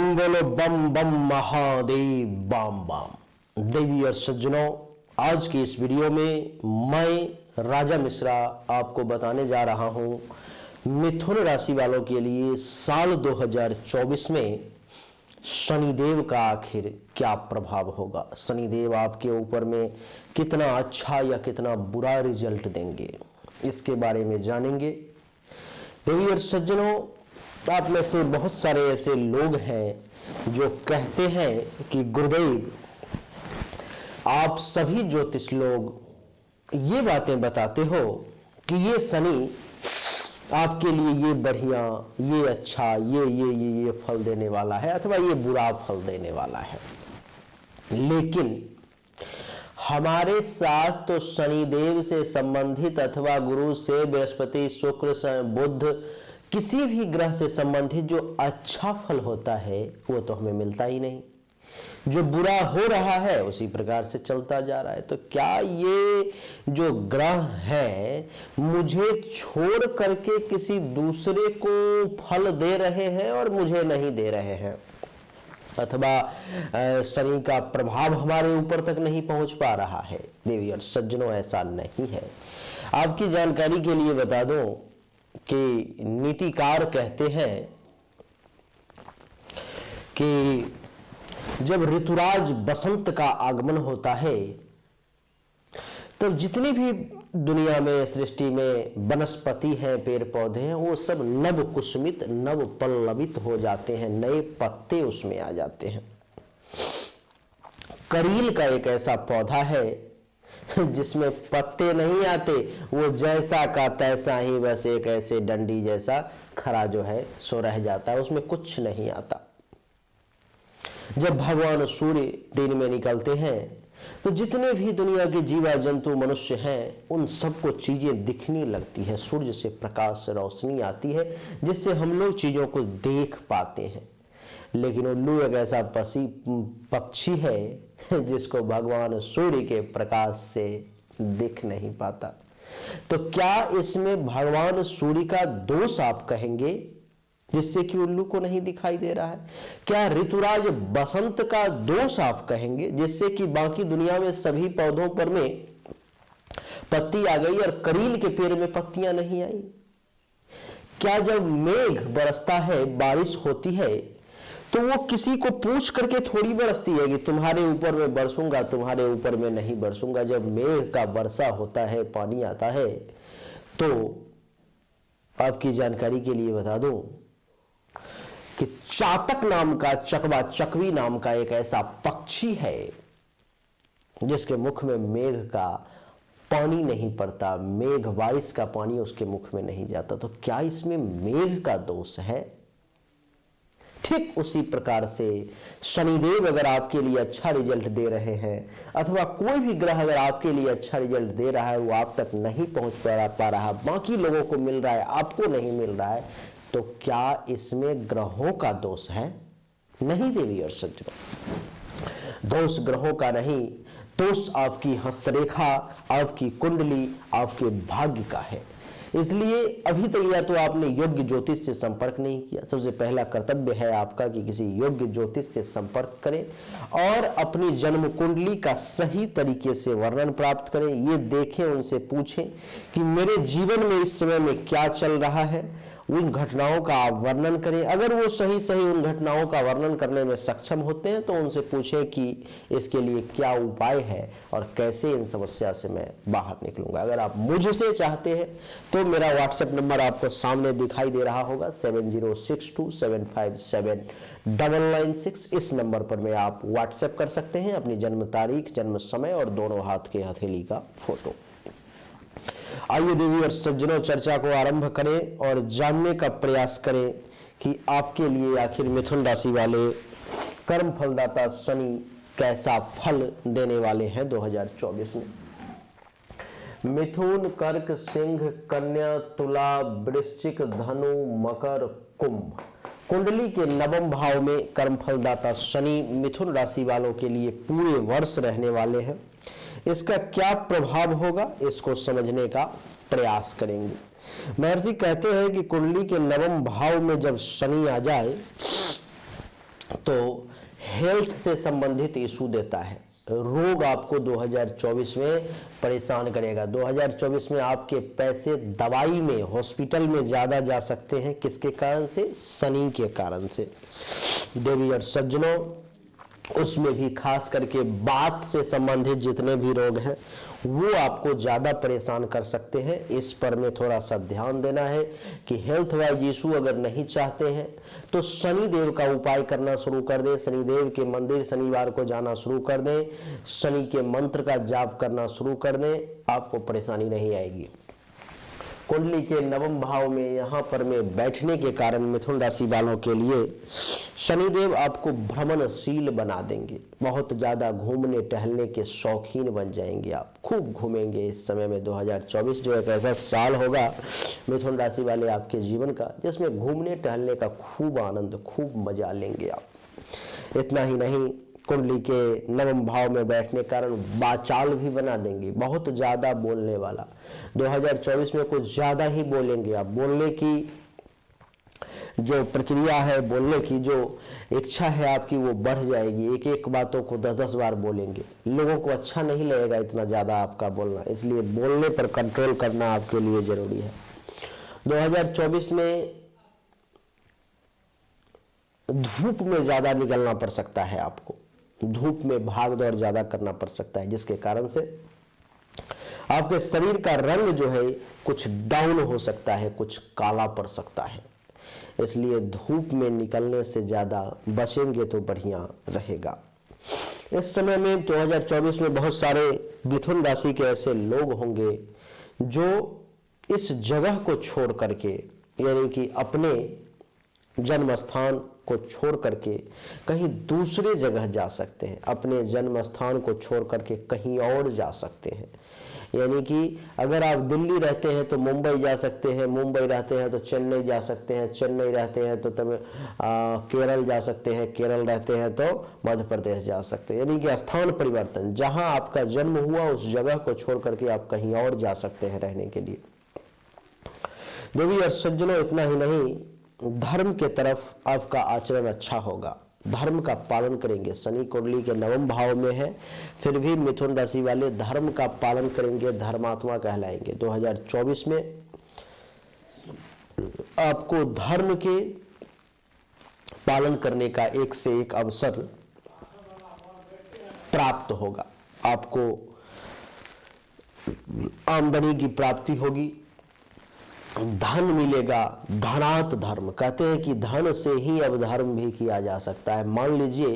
बोलो बम बम महादेव बम बम। देवी और सज्जनों, आज की इस वीडियो में मैं राजा मिश्रा आपको बताने जा रहा हूं मिथुन राशि वालों के लिए साल 2024 में शनिदेव का आखिर क्या प्रभाव होगा। शनिदेव आपके ऊपर में कितना अच्छा या कितना बुरा रिजल्ट देंगे, इसके बारे में जानेंगे। देवी और सज्जनों, आप में से बहुत सारे ऐसे लोग हैं जो कहते हैं कि गुरुदेव, आप सभी ज्योतिष लोग ये बातें बताते हो कि ये शनि आपके लिए ये बढ़िया, ये अच्छा, ये फल देने वाला है अथवा ये बुरा फल देने वाला है। लेकिन हमारे साथ तो शनिदेव से संबंधित अथवा गुरु से, बृहस्पति, शुक्र, बुध, किसी भी ग्रह से संबंधित जो अच्छा फल होता है वो तो हमें मिलता ही नहीं। जो बुरा हो रहा है उसी प्रकार से चलता जा रहा है। तो क्या ये जो ग्रह है मुझे छोड़ करके किसी दूसरे को फल दे रहे हैं और मुझे नहीं दे रहे हैं, अथवा शनि का प्रभाव हमारे ऊपर तक नहीं पहुंच पा रहा है? देवी और सज्जनों, ऐसा नहीं है। आपकी जानकारी के लिए बता दूं कि नीतिकार कहते हैं कि जब ऋतुराज बसंत का आगमन होता है तब जितनी भी दुनिया में, सृष्टि में वनस्पति हैं, पेड़ पौधे हैं, वो सब नव कुसुमित, नव पल्लवित हो जाते हैं, नए पत्ते उसमें आ जाते हैं। करील का एक ऐसा पौधा है जिसमें पत्ते नहीं आते, वो जैसा का तैसा ही बस एक ऐसे डंडी जैसा खड़ा जो है सो रह जाता है, उसमें कुछ नहीं आता। जब भगवान सूर्य दिन में निकलते हैं तो जितने भी दुनिया के जीवा जंतु मनुष्य हैं उन सबको चीजें दिखने लगती है। सूर्य से प्रकाश, रोशनी आती है जिससे हम लोग चीजों को देख पाते हैं। लेकिन उल्लू एक ऐसा पक्षी है जिसको भगवान सूर्य के प्रकाश से दिख नहीं पाता। तो क्या इसमें भगवान सूर्य का दोष आप कहेंगे जिससे कि उल्लू को नहीं दिखाई दे रहा है? क्या ऋतुराज बसंत का दोष आप कहेंगे जिससे कि बाकी दुनिया में सभी पौधों पर में पत्ती आ गई और करील के पेड़ में पत्तियां नहीं आई? क्या जब मेघ बरसता है, बारिश होती है, तो वो किसी को पूछ करके थोड़ी बरसती है कि तुम्हारे ऊपर में बरसूंगा, तुम्हारे ऊपर में नहीं बरसूंगा? जब मेघ का वर्षा होता है, पानी आता है, तो आपकी जानकारी के लिए बता दूं कि चातक नाम का, चकवा चकवी नाम का एक ऐसा पक्षी है जिसके मुख में मेघ का पानी नहीं पड़ता, मेघ बारिश का पानी उसके मुख में नहीं जाता। तो क्या इसमें मेघ का दोष है? ठीक उसी प्रकार से शनिदेव अगर आपके लिए अच्छा रिजल्ट दे रहे हैं अथवा कोई भी ग्रह अगर आपके लिए अच्छा रिजल्ट दे रहा है, वो आप तक नहीं पहुंच पा रहा, बाकी लोगों को मिल रहा है, आपको नहीं मिल रहा है, तो क्या इसमें ग्रहों का दोष है? नहीं देवी और सज्जनों, दोष ग्रहों का नहीं, दोष आपकी हस्तरेखा, आपकी कुंडली, आपके भाग्य का है। इसलिए अभी तक या तो आपने योग्य ज्योतिष से संपर्क नहीं किया। सबसे पहला कर्तव्य है आपका कि किसी योग्य ज्योतिष से संपर्क करें और अपनी जन्म कुंडली का सही तरीके से वर्णन प्राप्त करें। ये देखें, उनसे पूछें कि मेरे जीवन में इस समय में क्या चल रहा है, उन घटनाओं का आप वर्णन करें। अगर वो सही उन घटनाओं का वर्णन करने में सक्षम होते हैं तो उनसे पूछें कि इसके लिए क्या उपाय है और कैसे इन समस्या से मैं बाहर निकलूंगा। अगर आप मुझसे चाहते हैं तो मेरा व्हाट्सएप नंबर आपको सामने दिखाई दे रहा होगा, 7062757996। इस नंबर पर में आप व्हाट्सएप कर सकते हैं अपनी जन्म तारीख, जन्म समय और दोनों हाथ के हथेली का फोटो। आइए देवी और सज्जनों, चर्चा को आरंभ करें और जानने का प्रयास करें कि आपके लिए आखिर मिथुन राशि वाले कर्म फलदाता शनि कैसा फल देने वाले हैं 2024 में। मिथुन, कर्क, सिंह, कन्या, तुला, वृश्चिक, धनु, मकर, कुंभ कुंडली के नवम भाव में कर्म फलदाता शनि मिथुन राशि वालों के लिए पूरे वर्ष रहने वाले हैं। इसका क्या प्रभाव होगा, इसको समझने का प्रयास करेंगे। महर्षि कहते हैं कि कुंडली के नवम भाव में जब शनि आ जाए तो हेल्थ से संबंधित इशू देता है। रोग आपको 2024 में परेशान करेगा। 2024 में आपके पैसे दवाई में, हॉस्पिटल में ज्यादा जा सकते हैं। किसके कारण से? शनि के कारण से। देवी और सज्जनों, उसमें भी खास करके बात से संबंधित जितने भी रोग हैं वो आपको ज्यादा परेशान कर सकते हैं। इस पर में थोड़ा सा ध्यान देना है कि हेल्थ वाइज इशू अगर नहीं चाहते हैं तो शनि देव का उपाय करना शुरू कर दें। शनि देव के मंदिर शनिवार को जाना शुरू कर दें। शनि के मंत्र का जाप करना शुरू कर दें, आपको परेशानी नहीं आएगी। कुंडली के नवम भाव में यहाँ पर में बैठने के कारण मिथुन राशि वालों के लिए शनिदेव आपको भ्रमणशील बना देंगे। बहुत ज्यादा घूमने टहलने के शौकीन बन जाएंगे। आप खूब घूमेंगे इस समय में। 2024 जो एक ऐसा साल होगा मिथुन राशि वाले आपके जीवन का, जिसमें घूमने टहलने का खूब आनंद, खूब मजा लेंगे आप। इतना ही नहीं, कुंडली के नवम भाव में बैठने के कारण वाचाल भी बना देंगे। बहुत ज्यादा बोलने वाला 2024 में कुछ ज्यादा ही बोलेंगे आप। बोलने की जो प्रक्रिया है, बोलने की जो इच्छा है आपकी, वो बढ़ जाएगी। एक एक बातों को 10-10 बार बोलेंगे। लोगों को अच्छा नहीं लगेगा इतना ज्यादा आपका बोलना, इसलिए बोलने पर कंट्रोल करना आपके लिए जरूरी है। 2024 में धूप में ज्यादा निकलना पड़ सकता है आपको। धूप में भाग दौड़ ज्यादा करना पड़ सकता है, जिसके कारण से आपके शरीर का रंग जो है कुछ डाउन हो सकता है, कुछ काला पड़ सकता है। इसलिए धूप में निकलने से ज्यादा बचेंगे तो बढ़िया रहेगा। इस समय में 2024 में बहुत सारे मिथुन राशि के ऐसे लोग होंगे जो इस जगह को छोड़ करके, यानी कि अपने जन्म स्थान को छोड़ करके कहीं दूसरे जगह जा सकते हैं। अपने जन्म स्थान को छोड़ करके कहीं और जा सकते हैं। यानी कि अगर आप दिल्ली रहते हैं तो मुंबई जा सकते हैं, मुंबई रहते हैं तो चेन्नई जा सकते हैं, चेन्नई रहते हैं तो केरल जा सकते हैं, केरल रहते हैं तो मध्य प्रदेश जा सकते हैं। यानी कि स्थान परिवर्तन, जहां आपका जन्म हुआ उस जगह को छोड़ करके आप कहीं और जा सकते हैं रहने के लिए। देवी और सज्जनों, इतना ही नहीं, धर्म के तरफ आपका आचरण अच्छा होगा। धर्म का पालन करेंगे। शनि कुंडली के नवम भाव में है, फिर भी मिथुन राशि वाले धर्म का पालन करेंगे, धर्मात्मा कहलाएंगे। 2024 में आपको धर्म के पालन करने का एक से एक अवसर प्राप्त होगा। आपको आमदनी की प्राप्ति होगी, धन मिलेगा। धनात् धर्म कहते हैं कि धन से ही अब धर्म भी किया जा सकता है। मान लीजिए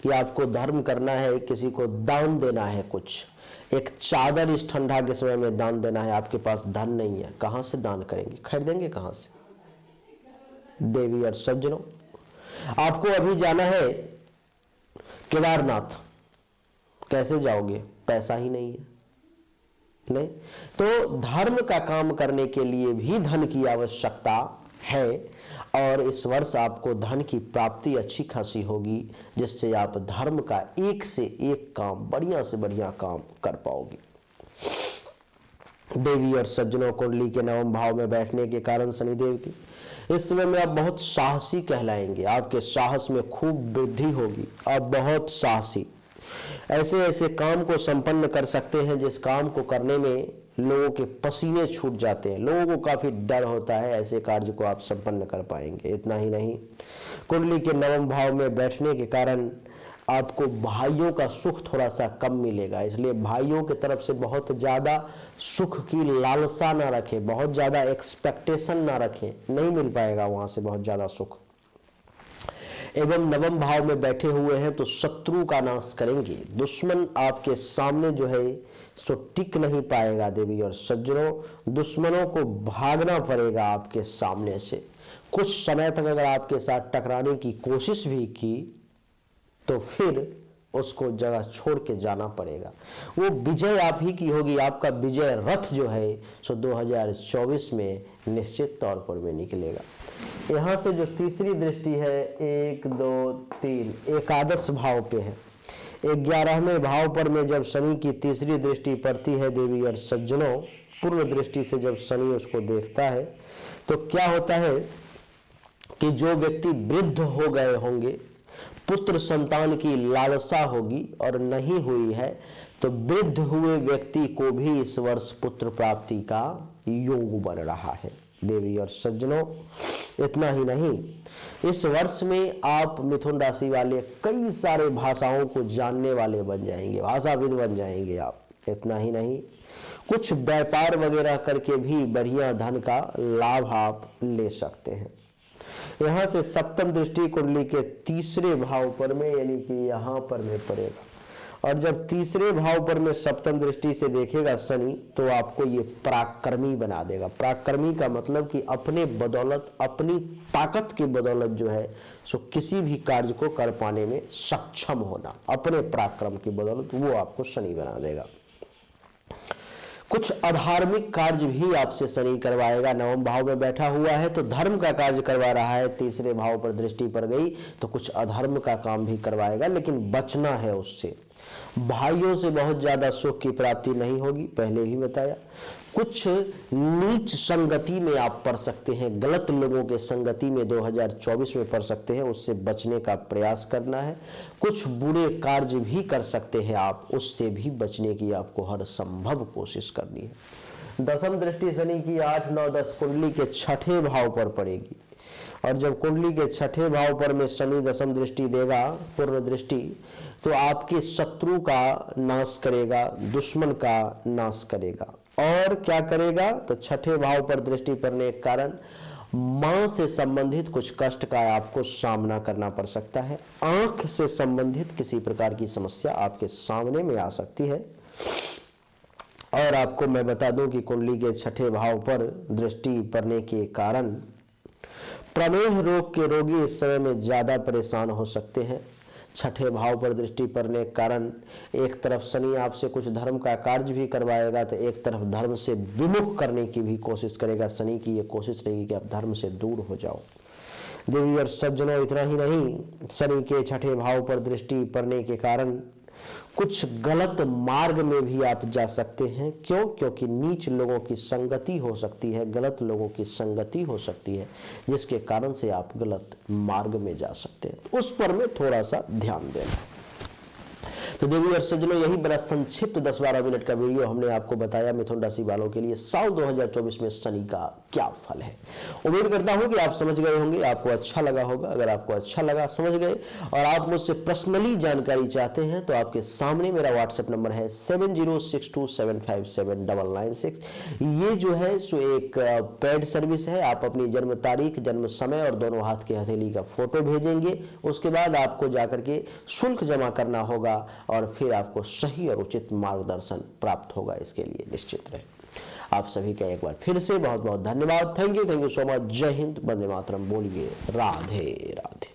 कि आपको धर्म करना है, किसी को दान देना है, कुछ एक चादर इस ठंडा के समय में दान देना है, आपके पास धन नहीं है, कहां से दान करेंगे? खरीदेंगे कहां से? देवी और सज्जनों, आपको अभी जाना है केदारनाथ, कैसे जाओगे? पैसा ही नहीं है। नहीं तो धर्म का काम करने के लिए भी धन की आवश्यकता है, और इस वर्ष आपको धन की प्राप्ति अच्छी खासी होगी, जिससे आप धर्म का एक से एक काम, बढ़िया से बढ़िया काम कर पाओगे। देवी और सज्जनों, कुंडली के नवम भाव में बैठने के कारण शनिदेव की इस समय में आप बहुत साहसी कहलाएंगे। आपके साहस में खूब वृद्धि होगी। आप बहुत साहसी, ऐसे ऐसे काम को संपन्न कर सकते हैं जिस काम को करने में लोगों के पसीने छूट जाते हैं। लोगों को काफी डर होता है, ऐसे कार्य को आप संपन्न कर पाएंगे। इतना ही नहीं, कुंडली के नवम भाव में बैठने के कारण आपको भाइयों का सुख थोड़ा सा कम मिलेगा। इसलिए भाइयों की तरफ से बहुत ज्यादा सुख की लालसा ना रखें, बहुत ज्यादा एक्सपेक्टेशन ना रखें, नहीं मिल पाएगा वहां से बहुत ज्यादा सुख। एवं नवम भाव में बैठे हुए हैं तो शत्रु का नाश करेंगे। दुश्मन आपके सामने जो है सो टिक नहीं पाएगा। देवी और सज्जनों, दुश्मनों को भागना पड़ेगा आपके सामने से। कुछ समय तक अगर आपके साथ टकराने की कोशिश भी की तो फिर उसको जगह छोड़ के जाना पड़ेगा। वो विजय आप ही की होगी। आपका विजय रथ जो है सो 2024 में निश्चित तौर पर में निकलेगा। यहां से जो तीसरी दृष्टि है, 1 2 3 एकादश भाव पे है। 11वें भाव पर में जब शनि की तीसरी दृष्टि पड़ती है देवी और सज्जनों, पूर्ण दृष्टि से जब शनि उसको देखता है तो क्या होता है कि जो व्यक्ति वृद्ध हो गए होंगे पुत्र संतान की लालसा होगी और नहीं हुई है तो वृद्ध हुए व्यक्ति को भी इस वर्ष पुत्र प्राप्ति का योग बन रहा है। देवी और सज्जनों, इतना ही नहीं, इस वर्ष में आप मिथुन राशि वाले कई सारे भाषाओं को जानने वाले बन जाएंगे, भाषाविद बन जाएंगे आप। इतना ही नहीं, कुछ व्यापार वगैरह करके भी बढ़िया धन का लाभ आप ले सकते हैं। यहां से सप्तम दृष्टि कुंडली के तीसरे भाव पर में, यानी कि यहां पर में पड़ेगा, और जब तीसरे भाव पर में सप्तम दृष्टि से देखेगा शनि, तो आपको ये पराक्रमी बना देगा। पराक्रमी का मतलब कि अपने बदौलत, अपनी ताकत की बदौलत जो है सो किसी भी कार्य को कर पाने में सक्षम होना, अपने पराक्रम की बदौलत वो आपको शनि बना देगा। कुछ अधार्मिक कार्य भी आपसे शनि करवाएगा। नवम भाव में बैठा हुआ है तो धर्म का कार्य करवा रहा है, तीसरे भाव पर दृष्टि पड़ गई तो कुछ अधर्म का काम भी करवाएगा, लेकिन बचना है उससे। भाइयों से बहुत ज्यादा सुख की प्राप्ति नहीं होगी, पहले ही बताया। कुछ नीच संगति में आप पड़ सकते हैं, गलत लोगों के संगति में 2024 में पड़ सकते हैं, उससे बचने का प्रयास करना है। कुछ बुरे कार्य भी कर सकते हैं आप, उससे भी बचने की आपको हर संभव कोशिश करनी है। दसम दृष्टि शनि की 8, 9, 10 कुंडली के छठे भाव पर पड़ेगी, और जब कुंडली के छठे भाव पर में शनि दसम दृष्टि देगा, पूर्ण दृष्टि, तो आपके शत्रु का नाश करेगा, दुश्मन का नाश करेगा। और क्या करेगा, तो छठे भाव पर दृष्टि पड़ने के कारण मां से संबंधित कुछ कष्ट का आपको सामना करना पड़ सकता है। आंख से संबंधित किसी प्रकार की समस्या आपके सामने में आ सकती है। और आपको मैं बता दूं कि कुंडली के छठे भाव पर दृष्टि पड़ने के कारण प्रमेह रोग के रोगी इस समय में ज्यादा परेशान हो सकते हैं। छठे भाव पर दृष्टि पड़ने के कारण एक तरफ शनि आपसे कुछ धर्म का कार्य भी करवाएगा, तो एक तरफ धर्म से विमुख करने की भी कोशिश करेगा। शनि की ये कोशिश रहेगी कि आप धर्म से दूर हो जाओ। देवी और सज्जनों, इतना ही नहीं, शनि के छठे भाव पर दृष्टि पड़ने के कारण कुछ गलत मार्ग में भी आप जा सकते हैं। क्यों? क्योंकि नीच लोगों की संगति हो सकती है, गलत लोगों की संगति हो सकती है, जिसके कारण से आप गलत मार्ग में जा सकते हैं। उस पर में थोड़ा सा ध्यान देना। तो देवी और सज्जनों, यही बड़ा संक्षिप्त 10-12 मिनट का वीडियो हमने आपको बताया मिथुन राशि वालों के लिए साल 2024 में शनि का क्या फल है। उम्मीद करता हूं कि आप समझ गए होंगे, आपको अच्छा लगा होगा। अगर आपको अच्छा लगा, समझ गए, और आप मुझसे पर्सनली जानकारी चाहते हैं, तो आपके सामने मेरा व्हाट्सएप नंबर है 7062757996। ये जो है सो एक पेड सर्विस है। आप अपनी जन्म तारीख, जन्म समय और दोनों हाथ के हथेली का फोटो भेजेंगे। उसके बाद आपको जाकर के शुल्क जमा करना होगा, और फिर आपको सही और उचित मार्गदर्शन प्राप्त होगा। इसके लिए निश्चित रहे। आप सभी का एक बार फिर से बहुत बहुत धन्यवाद। Thank you so much. जय हिंद, वंदे मातरम। बोलिए राधे राधे।